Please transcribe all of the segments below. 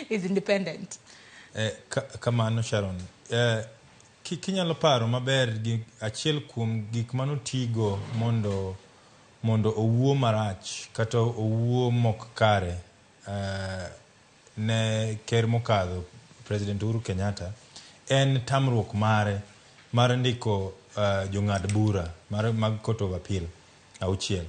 is independent. Kamano Sharon. Kinyalo paro maber gi achiel kuom gik manotigo mondo owuo marach kata owuo mok kare ne ker mokadho President Uhuru Kenyatta en tamruok mar ndiko jong'ad bura mag Court of Appeal 6.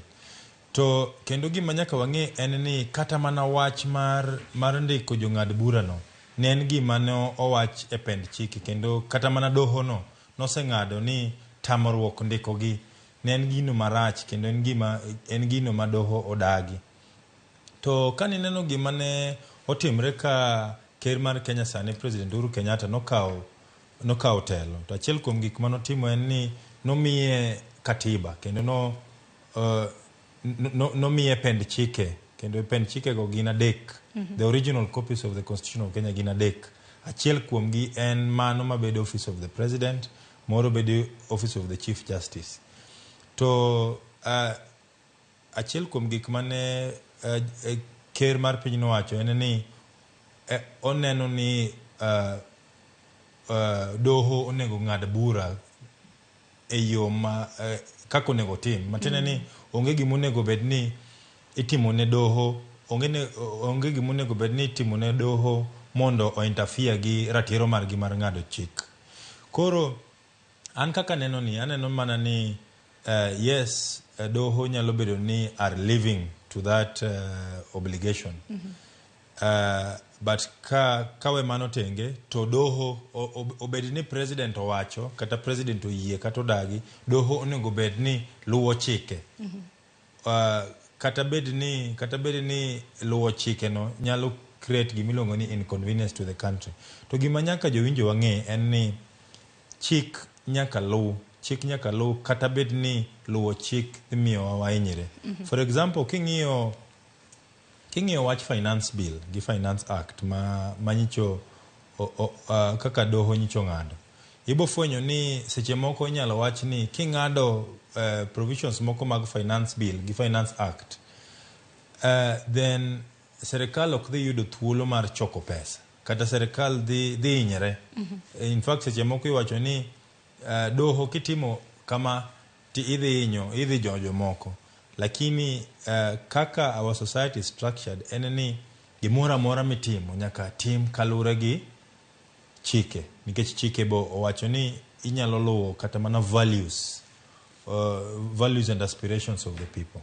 To kendo gima nyaka wang'e en ni kata mana wach mar ndiko jong'ad bura no ne en gima ne owach e pend chike, kendo kata mana doho no noseng'ado ni tamruok ndikogi ne en gino marach, kendo en gino ma doho odagi. To kani neno gima ne otimre ka ker mar Kenya sani President Uhuru Kenyatta nokawo telo, to achiel kuom gik manotimo en ni nomiye katiba, kendo nomiye pend chike, kendo pend chike go gin 3. The original copies of the Constitution of Kenya gin 3. Achiel kuom gi en mano mabedo Office of the President, moro bedo Office of the Chief Justice. To achiel kuom gik mane ker mar piny nowacho en ni oneno ni doho onego ng'ad bura e yo kaka onego tim. Matiende ni onge gima onego bed ni itimo ne doho, onge gima onego bed ni itimo ne doho mondo o-interfere gi ratiro margi mar ng'ado chik. Koro an kaka aneno mana ni yes, doho nyalo bedo ni are living to that obligation. But kawe mano tenge, to doho obed ni president owacho kata president oyie kata odagi, doho onego bed ni luwo chike. Kata bed ni luwo chike no nyalo create gimiluongo ni inconvenience to the country. To gima nyaka jowinjo wang'e en ni chik nyaka lu kata bed ni luwo chik imiyo wahinyre. For example, king'iyo wach finance bill gi finance act manyicho kaka doho nyicho ng'ado, ibo fwenyo ni seche moko inyalo wach ni king'ado provisions moko mag finance bill gi finance act, then serikal ok dhi yudo thuolo mar choko pesa, kata serikal dhi hinyre. In fact, seche moko iwacho ni doho kitimo kama ti idhi jojo moko. Lakini kaka our society is structured en ni gimora mora mitimo nyaka tim kalure gi chike, nikech chike bo owacho ni inyalo luwo kata mana values and aspirations of the people.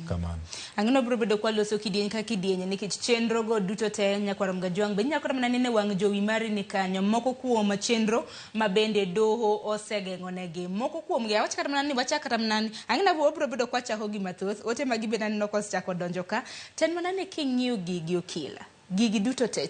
Kamano. Ang'ino bro bedo kwa loso kidieny ka kidieny nikech chenro go duto te nyakwaram gajwang be nyakwaram na nene wang jowi mari ni kanyo moko kuom chenro mabende doho osegeng'onegi moko kuom gi awach kata mana ni wachakata mana ni ang'ina bro bedo kwa chako gi mathoth ote magi be naneno kos chako donjo ka ten mana ni king'iyo gigi okila gigi duto te